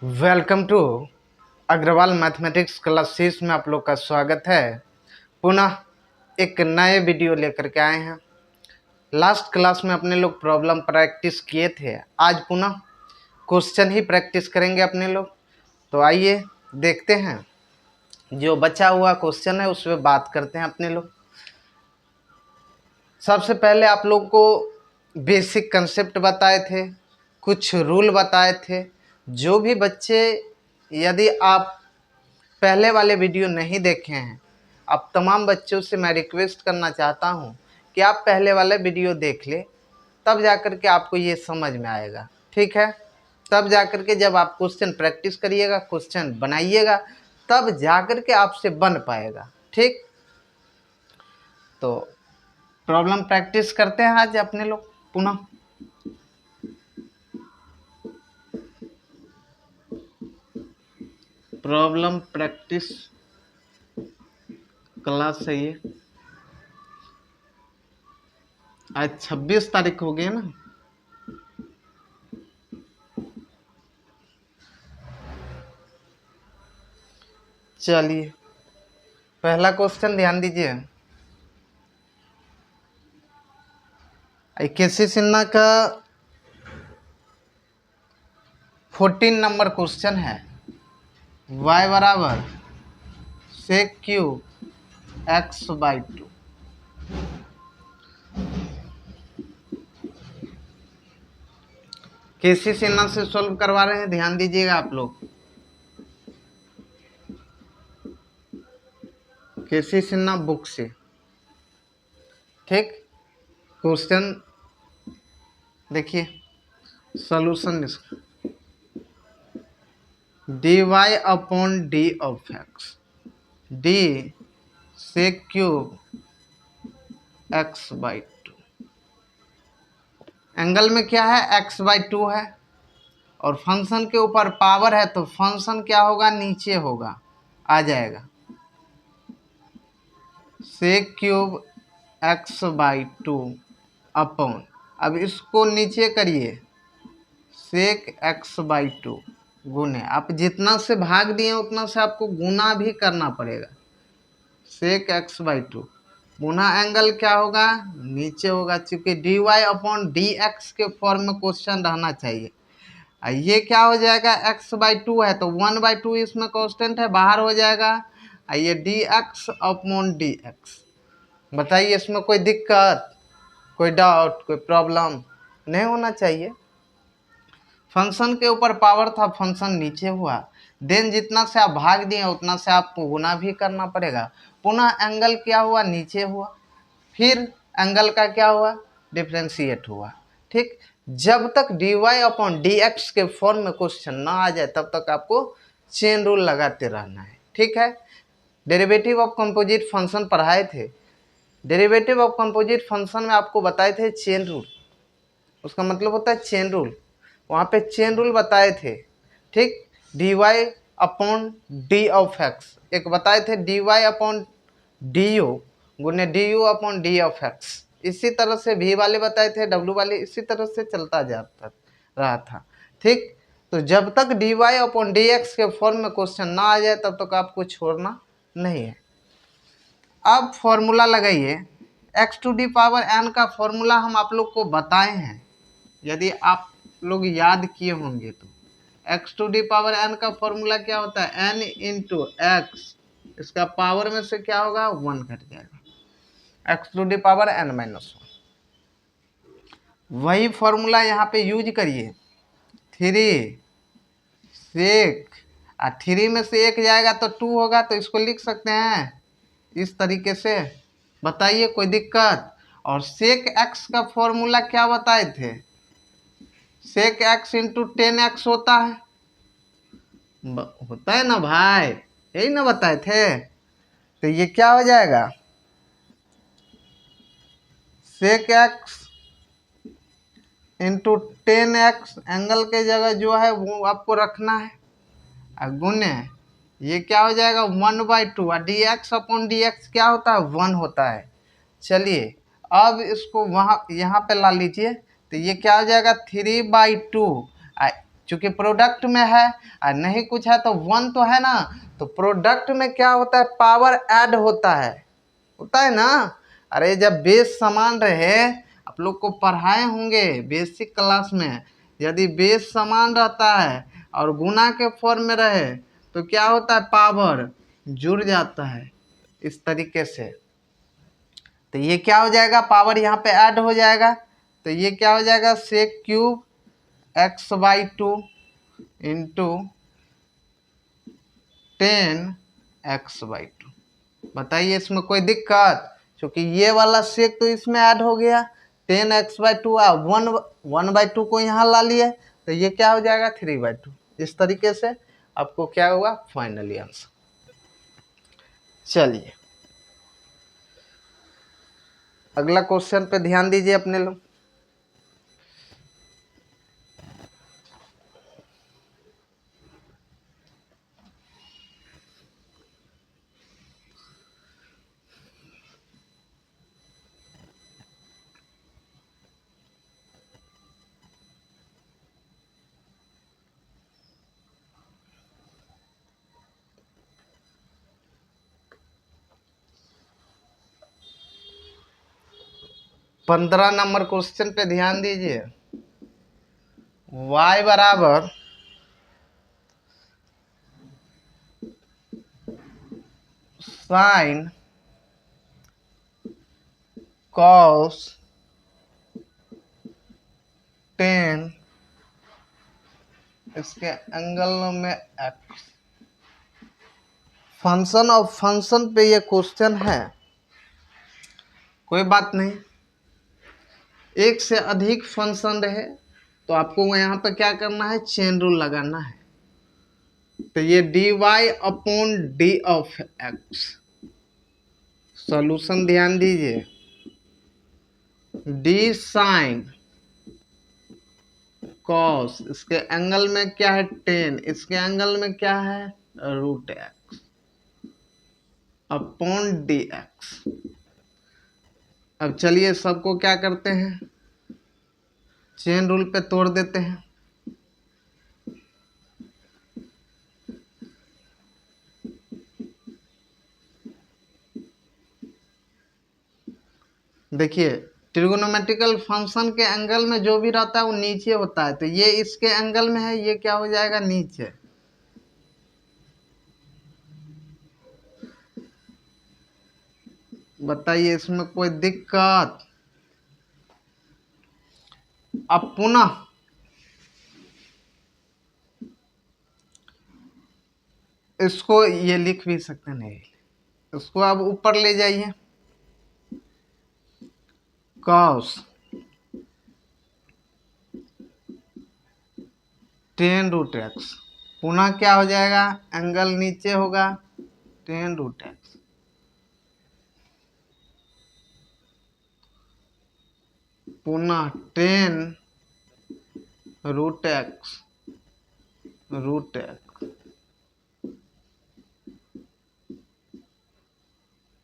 Welcome to Agarwal mathematics classes में आप लोग का स्वागत है। पुनः एक नए वीडियो लेकर के आए हैं। लास्ट क्लास में अपने लोग प्रॉब्लम प्रैक्टिस किए थे, आज पुनः क्वेश्चन ही प्रैक्टिस करेंगे अपने लोग। तो आइए देखते हैं, जो बचा हुआ क्वेश्चन है उस पर बात करते हैं अपने लोग। सबसे पहले आप लोग को बेसिक कंसेप्ट बताए थे, कुछ रूल बताए थे। जो भी बच्चे, यदि आप पहले वाले वीडियो नहीं देखे हैं, अब तमाम बच्चों से मैं रिक्वेस्ट करना चाहता हूं कि आप पहले वाला वीडियो देख ले, तब जाकर के आपको ये समझ में आएगा। ठीक है, तब जाकर के जब आप क्वेश्चन प्रैक्टिस करिएगा, क्वेश्चन बनाइएगा, तब जाकर के आपसे बन पाएगा। ठीक, तो प्रॉब्लम प्रैक्टिस करते हैं आज अपने लोग पुनः। प्रॉब्लम प्रैक्टिस क्लास है ये। आज 26 तारीख हो गई है ना। चलिए, पहला क्वेश्चन ध्यान दीजिए। केसी सिन्हा का 14 नंबर क्वेश्चन है। y बराबर सेक क्यूब x/2। केसी सिन्हा से सॉल्व करवा रहे हैं, ध्यान दीजिएगा आप लोग। केसी सिन्हा बुक से। ठीक, क्वेश्चन देखिए, सॉल्यूशन इसका dy upon d of x, d sec cube x/2। Angle में क्या है, x/2 है, और फंक्शन के ऊपर पावर है तो फंक्शन क्या होगा, नीचे होगा, आ जाएगा सेक क्यूब x/2 अपॉन, अब इसको नीचे करिए, सेक x/2 गुने, आप जितना से भाग दिए उतना से आपको गुना भी करना पड़ेगा। सेक x/2 गुना एंगल क्या होगा, नीचे होगा, चूंकि dy अपॉन डी एक्स के फॉर्म में क्वेश्चन रहना चाहिए। ये क्या हो जाएगा, x/2 है तो 1/2 इसमें कांस्टेंट है, बाहर हो जाएगा। ये dx अपॉन dx। बताइए, इसमें कोई दिक्कत, कोई डाउट, कोई प्रॉब्लम नहीं होना चाहिए। फंक्शन के ऊपर पावर था, फंक्शन नीचे हुआ, देन जितना से आप भाग दिए उतना से आपको गुना भी करना पड़ेगा। पुनः एंगल क्या हुआ, नीचे हुआ, फिर एंगल का क्या हुआ, डिफ्रेंशिएट हुआ। ठीक, जब तक dy अपॉन dx के फॉर्म में क्वेश्चन ना आ जाए तब तक आपको चेन रूल लगाते रहना है। ठीक है, डेरिवेटिव ऑफ कंपोजिट फंक्शन पढ़ाए थे। डेरिवेटिव ऑफ कंपोजिट फंक्शन में आपको बताए थे चेन रूल, उसका मतलब होता है चेन रूल, वहाँ पे चेन रूल बताए थे। ठीक, dy upon d of x, एक बताए थे dy अपॉन डी यू गुने D you upon d of x. इसी तरह से v वाले बताए थे, w वाले, इसी तरह से चलता जाता रहा था। ठीक, तो जब तक dy अपॉन डी एक्स के फॉर्म में क्वेश्चन ना आ जाए तब तक आपको छोड़ना नहीं है। अब फॉर्मूला लगाइए, x⁴n का फॉर्मूला हम आप लोग को बताए हैं, यदि आप लोग याद किए होंगे तो। x⁴n का फॉर्मूला क्या होता है, n इंटू एक्स, इसका पावर में से क्या होगा, 1 घट जाएगा, x⁴n-1। वही फॉर्मूला यहाँ पे यूज करिए, 3 सेक, 3 में से 1 जाएगा तो 2 होगा, तो इसको लिख सकते हैं इस तरीके से। बताइए, कोई दिक्कत। और सेक x का फॉर्मूला क्या बताए थे, सेक x इंटू 10x होता है, होता है ना भाई, यही ना बताए थे। तो ये क्या हो जाएगा, सेक x इंटू 10x, एंगल के जगह जो है वो आपको रखना है, गुने ये क्या हो जाएगा 1/2, और dx अपॉन dx क्या होता है, 1 होता है। चलिए, अब इसको वहाँ यहाँ पे ला लीजिए, तो ये क्या हो जाएगा 3/2, चूंकि प्रोडक्ट में है और नहीं कुछ है तो 1 तो है ना, तो प्रोडक्ट में क्या होता है, पावर ऐड होता है ना। अरे जब बेस समान रहे, आप लोग को पढ़ाए होंगे बेसिक क्लास में, यदि बेस समान रहता है और गुना के फॉर्म में रहे तो क्या होता है, पावर जुड़ जाता है इस तरीके से। तो ये क्या हो जाएगा, पावर यहाँ पे ऐड हो जाएगा, तो ये क्या हो जाएगा, सेक क्यूब x/2 इंटू 10x/2। बताइए इसमें कोई दिक्कत, क्योंकि ये वाला सेक तो इसमें ऐड हो गया, 10x/2 1/2 को यहाँ ला लिए, तो ये क्या हो जाएगा 3/2। इस तरीके से आपको क्या हुआ, फाइनली आंसर। चलिए अगला क्वेश्चन पे ध्यान दीजिए अपने लोग। पंद्रह नंबर क्वेश्चन पे ध्यान दीजिए। y बराबर साइन कॉस 10 इसके एंगल में x। फंक्शन और फंक्शन पे ये क्वेश्चन है, कोई बात नहीं। एक से अधिक फंक्शन रहे तो आपको यहाँ पे क्या करना है, चेन रूल लगाना है। तो ये dy/d(x), सॉल्यूशन ध्यान दीजिए, d साइन कॉस, इसके एंगल में क्या है 10, इसके एंगल में क्या है √x अपॉन dx। अब चलिए सबको क्या करते हैं, चेन रूल पे तोड़ देते हैं। देखिए ट्रिगोनोमेट्रिकल फंक्शन के एंगल में जो भी रहता है वो नीचे होता है, तो ये इसके एंगल में है, ये क्या हो जाएगा नीचे। बताइए इसमें कोई दिक्कत। अब पुनः इसको ये लिख भी सकते नहीं, इसको आप ऊपर ले जाइए, कॉस 10√x, पुनः क्या हो जाएगा, एंगल नीचे होगा 10√x, पुनः 10√x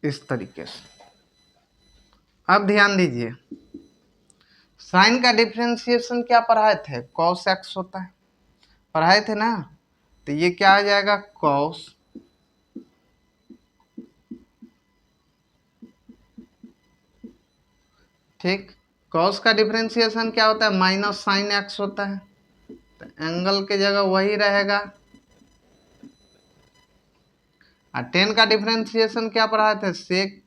इस तरीके से। अब ध्यान दीजिए, साइन का डिफरेंशिएशन क्या पढ़ाए थे, cos x होता है, पढ़ाए थे ना। तो ये क्या आ जाएगा cos ठीक, cos का डिफरेंशिएशन क्या होता है, माइनस साइन x होता है, तो एंगल के जगह वही रहेगा। और 10 का डिफरेंशिएशन क्या पढ़ाए थे, सेक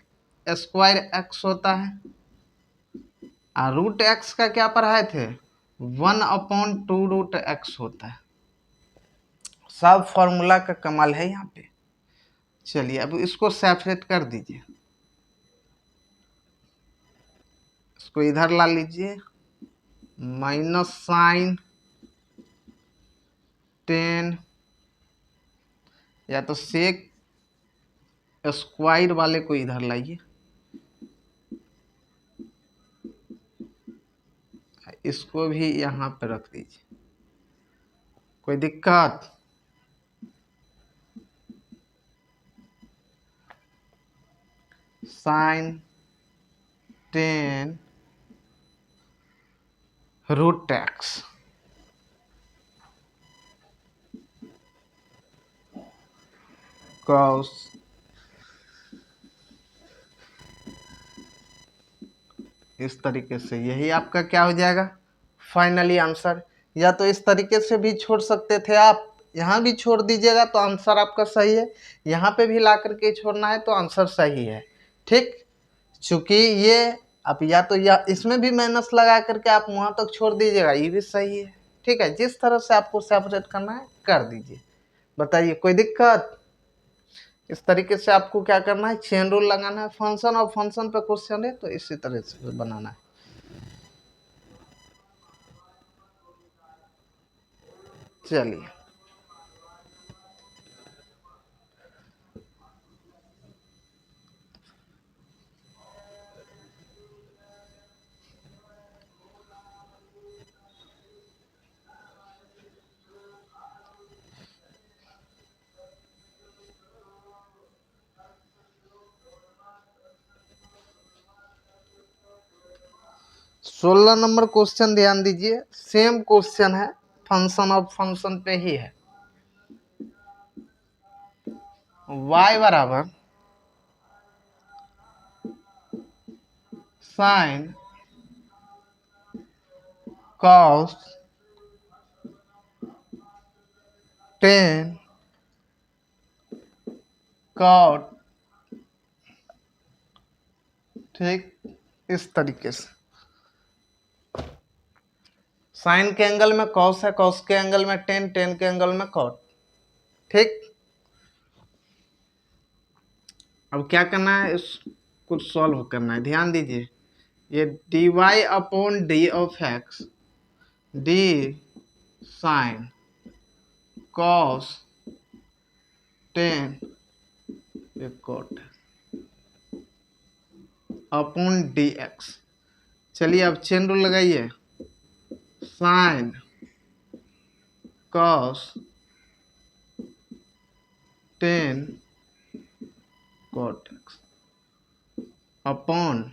स्क्वायर x होता है। और √x का क्या पढ़ाए थे, 1/2√x होता है। सब फॉर्मूला का कमाल है यहाँ पे। चलिए अब इसको सेपरेट कर दीजिए, इसको इधर ला लीजिए, माइनस साइन 10 या तो सेक स्क्वायर वाले को इधर लाइए, इसको भी यहाँ पे रख दीजिए, कोई दिक्कत। साइन 10√x कॉस इस तरीके से, यही आपका क्या हो जाएगा फाइनली आंसर। या तो इस तरीके से भी छोड़ सकते थे आप, यहाँ भी छोड़ दीजिएगा तो आंसर आपका सही है, यहाँ पे भी ला करके छोड़ना है तो आंसर सही है। ठीक, चूंकि ये आप या तो या इसमें भी माइनस लगा करके आप वहाँ तक छोड़ दीजिएगा, ये भी सही है। ठीक है, जिस तरह से आपको सेपरेट करना है कर दीजिए। बताइए कोई दिक्कत? इस तरीके से आपको क्या करना है, चेन रूल लगाना है। फंक्शन और फंक्शन पे क्वेश्चन है तो इसी तरह से बनाना है। चलिए, सोलह नंबर क्वेश्चन ध्यान दीजिए, सेम क्वेश्चन है, फंक्शन ऑफ फंक्शन पे ही है। y बराबर साइन कॉस टेन कॉट, ठीक, इस तरीके से साइन के एंगल में कॉस है, कॉस के एंगल में टेन, टेन के एंगल में कॉट। ठीक, अब क्या करना है, इस कुछ सॉल्व करना है। ध्यान दीजिए, ये dy upon d of x, d sine cos tan cot upon d x. चलिए अब चेन रूल लगाइए, sine cos tan cot x upon,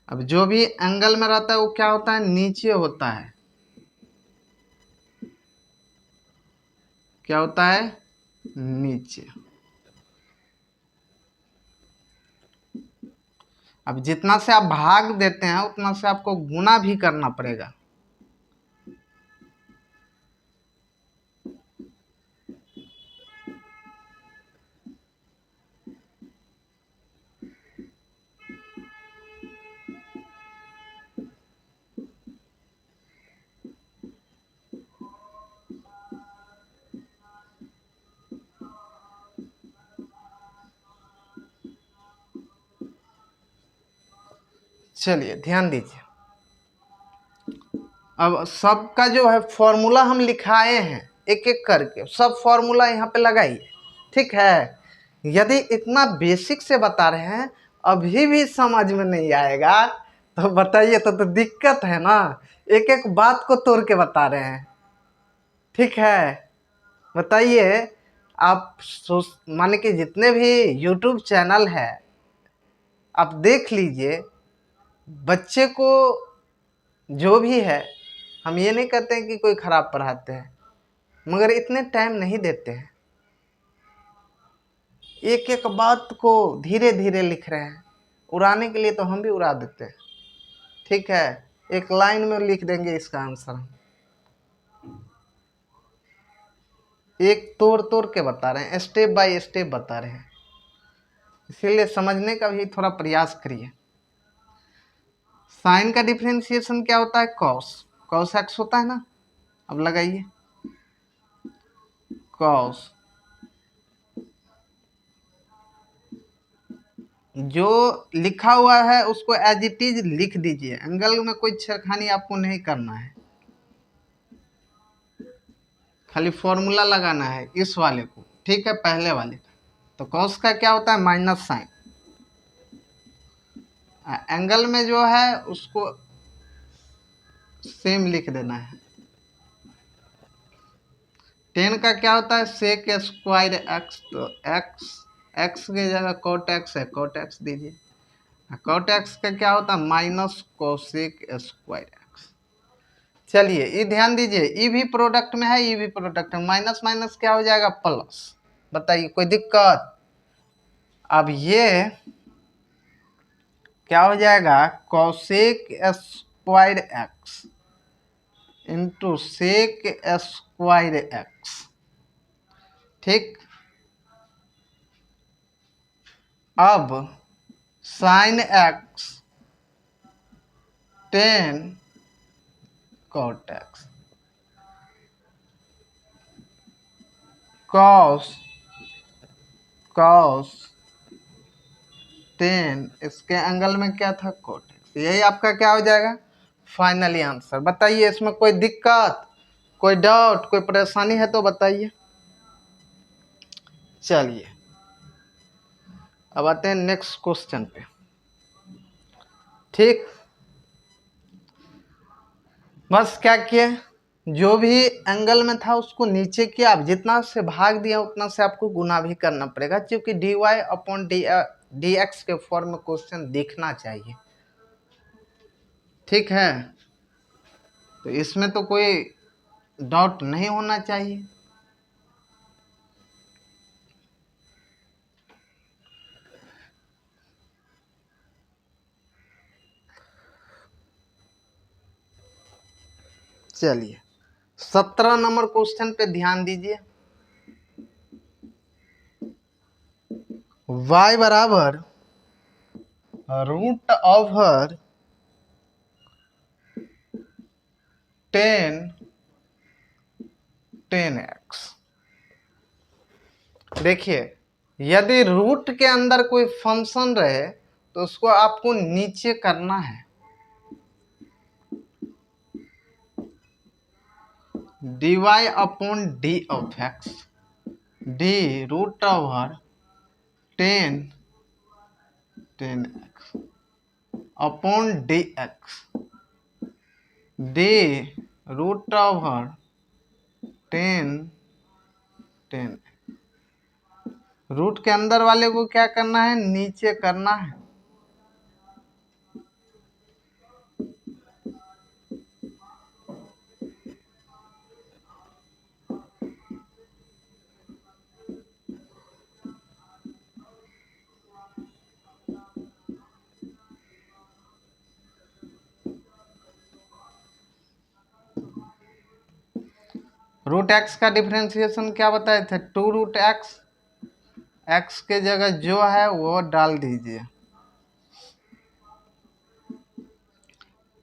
अब जो भी एंगल में रहता है वो क्या होता है, नीचे होता है। क्या होता है, नीचे। अब जितना से आप भाग देते हैं उतना से आपको गुना भी करना पड़ेगा। चलिए ध्यान दीजिए, अब सबका जो है फॉर्मूला हम लिखाए हैं एक एक करके, सब फॉर्मूला यहाँ पे लगाइए। ठीक है, यदि इतना बेसिक से बता रहे हैं अभी भी समझ में नहीं आएगा तो बताइए, तो दिक्कत है ना। एक एक बात को तोड़ के बता रहे हैं। ठीक है, बताइए, आप मान के जितने भी यूट्यूब चैनल है आप देख लीजिए, बच्चे को जो भी है, हम ये नहीं कहते हैं कि कोई खराब पढ़ाते हैं, मगर इतने टाइम नहीं देते हैं। एक एक बात को धीरे धीरे लिख रहे हैं, उड़ाने के लिए तो हम भी उड़ा देते हैं। ठीक है, एक लाइन में लिख देंगे इसका आंसर, एक तोड़ तोड़ के बता रहे हैं, स्टेप बाय स्टेप बता रहे हैं, इसीलिए समझने का भी थोड़ा प्रयास करिए। साइन का डिफरेंशिएशन क्या होता है, कॉस, कॉस एक्स होता है ना। अब लगाइए, कॉस, जो लिखा हुआ है उसको एज इट इज लिख दीजिए, एंगल में कोई छेड़खानी आपको नहीं करना है, खाली फॉर्मूला लगाना है इस वाले को। ठीक है, पहले वाले का। तो कॉस का क्या होता है, माइनस साइन, एंगल में जो है उसको सेम लिख देना है। टेन का क्या होता है, सेक स्क्वायर एक्स, तो एक्स, एक्स की जगह कॉट एक्स है, कॉट एक्स दीजिए। कॉट एक्स का क्या होता है, माइनस कोसेक स्क्वायर एक्स। चलिए ये ध्यान दीजिए, ई भी प्रोडक्ट में है, ई भी प्रोडक्ट है, माइनस माइनस क्या हो जाएगा, प्लस। बताइए कोई दिक्कत? अब ये क्या हो जाएगा, cosec square x into sec square x. ठीक, अब sine x tan cot x cos cos tan, इसके एंगल में क्या था, कॉट एक्स। यही आपका क्या हो जाएगा फाइनली आंसर। बताइए इसमें कोई दिक्कत, कोई डाउट, कोई परेशानी है तो बताइए। चलिए अब आते हैं नेक्स्ट क्वेश्चन पे। ठीक, बस क्या किए, जो भी एंगल में था उसको नीचे किया। आप जितना से भाग दिया उतना से आपको गुना भी करना पड़ेगा, क्योंकि dy अपॉन dx के फॉर्म में क्वेश्चन दिखना चाहिए। ठीक है, तो इसमें तो कोई डाउट नहीं होना चाहिए। चलिए 17 नंबर क्वेश्चन पे ध्यान दीजिए। y बराबर रूट ओवर 10x। देखिए यदि रूट के अंदर कोई फंक्शन रहे तो उसको आपको नीचे करना है। dy upon d of x, d root over 10x upon d x, d root over 10 root के अंदर वाले को क्या करना है, नीचे करना है। रूट एक्स का डिफरेंशिएशन क्या बताए थे, 2√x। एक्स के जगह जो है वो डाल दीजिए।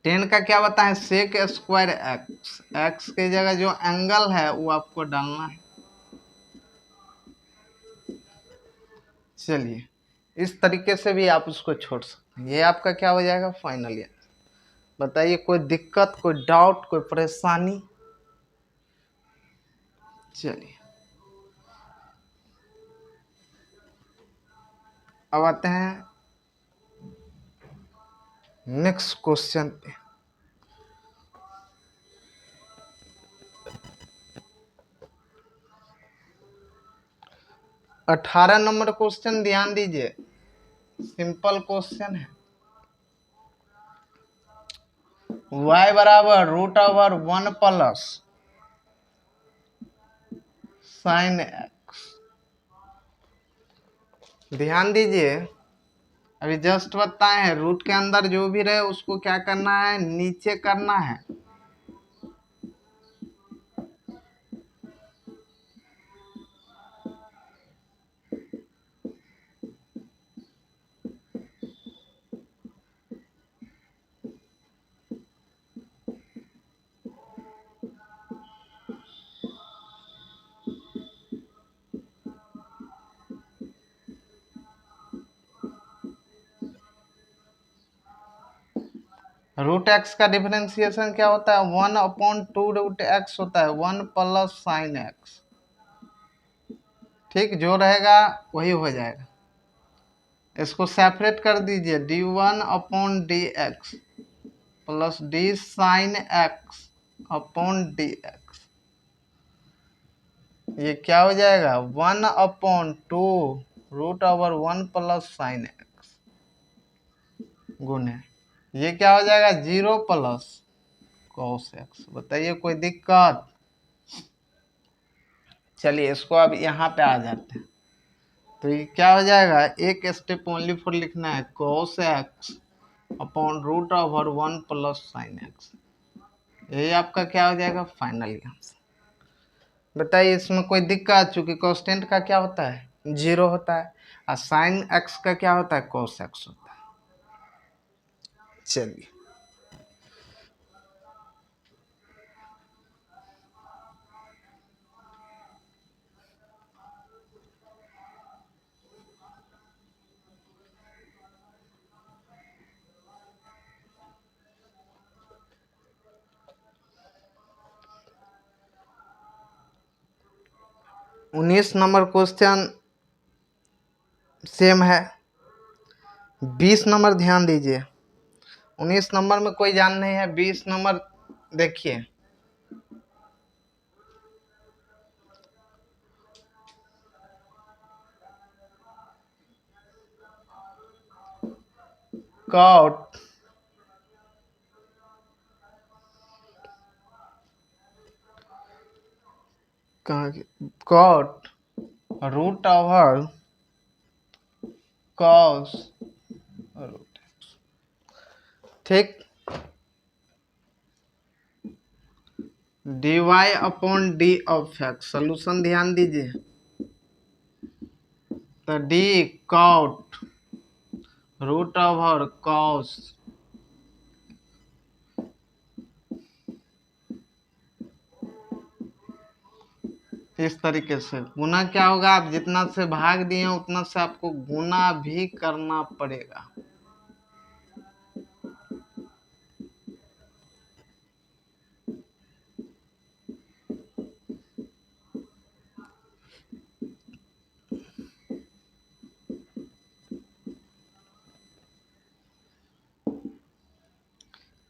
10 का क्या बताए, सेक स्क्वायर एक्स। एक्स के जगह जो एंगल है वो आपको डालना है। चलिए इस तरीके से भी आप उसको छोड़ सकते हैं। ये आपका क्या हो जाएगा फाइनल आंसर। बताइए कोई दिक्कत, कोई डाउट, कोई परेशानी? चलिए अब आते हैं नेक्स्ट क्वेश्चन पे। 18 नंबर क्वेश्चन ध्यान दीजिए, सिंपल क्वेश्चन है। y बराबर root over 1 plus sine x. ध्यान दीजिए अभी जस्ट बताए हैं, रूट के अंदर जो भी रहे उसको क्या करना है, नीचे करना है। रूट एक्स का डिफरेंशिएशन क्या होता है, 1/2√x होता है, 1 प्लस साइन एक्स। ठीक, जो रहेगा वही हो जाएगा। इसको सेपरेट कर दीजिए, d1/dx plus D sine x upon d x. ये क्या हो जाएगा, 1/2√1 प्लस साइन एक्स गुने ये क्या हो जाएगा 0 प्लस कॉस एक्स। बताइए कोई दिक्कत? चलिए इसको अब यहाँ पे आ जाते हैं। तो ये क्या हो जाएगा, एक स्टेप ओनली फॉर लिखना है cos x upon root over 1 plus sine x. यही आपका क्या हो जाएगा फाइनली आंसर। बताइए इसमें कोई दिक्कत, चूंकि कांस्टेंट का क्या होता है 0 होता है और साइन एक्स का क्या होता है cos x होता है। चलिए उन्नीस नंबर क्वेश्चन सेम है। 20 नंबर ध्यान दीजिए, 19 नंबर में कोई जान नहीं है, 20 नंबर देखिए। cot cot root over cos root, ठीक, dy upon d of x. Solution ध्यान दीजिए, तो d cot root over cos, इस तरीके से गुना क्या होगा, आप जितना से भाग दिए उतना से आपको गुना भी करना पड़ेगा।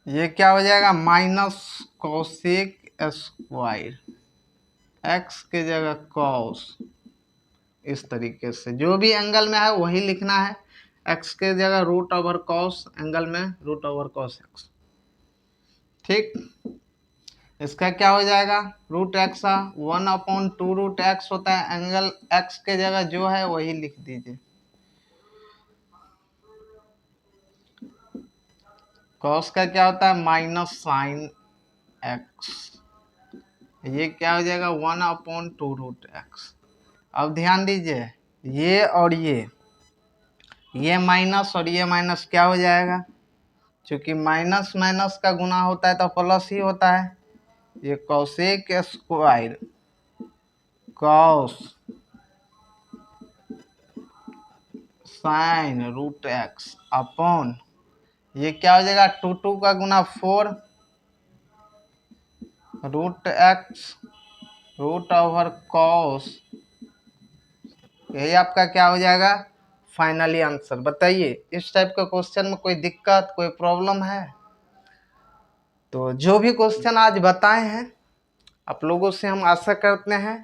ये क्या हो जाएगा माइनस कोसेक स्क्वायर, एक्स के जगह कॉस। इस तरीके से जो भी एंगल में है वही लिखना है, एक्स के जगह रूट ओवर कॉस, एंगल में रूट ओवर कॉस एक्स, ठीक। इसका क्या हो जाएगा root x 1 upon 2 root x होता है, एंगल एक्स के जगह जो है वही लिख दीजिए। कॉस का क्या होता है माइनस साइन एक्स, ये क्या हो जाएगा 1 अपॉन 2 रूट एक्स। अब ध्यान दीजिए ये और ये माइनस और ये माइनस क्या हो जाएगा, क्योंकि माइनस माइनस का गुना होता है तो प्लस ही होता है। ये cosec square cos sine root x upon ये क्या हो जाएगा 2 का गुना 4 root x root over cos. यही आपका क्या हो जाएगा फाइनली आंसर। बताइए इस टाइप का क्वेश्चन में कोई दिक्कत कोई प्रॉब्लम है? तो जो भी क्वेश्चन आज बताए हैं आप लोगों से हम आशा करते हैं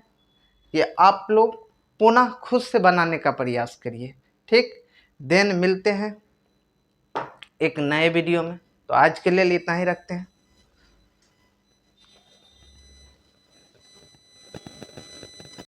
कि आप लोग पुनः खुद से बनाने का प्रयास करिए, ठीक। देन मिलते हैं एक नए वीडियो में, तो आज के लिए इतना ही रखते हैं।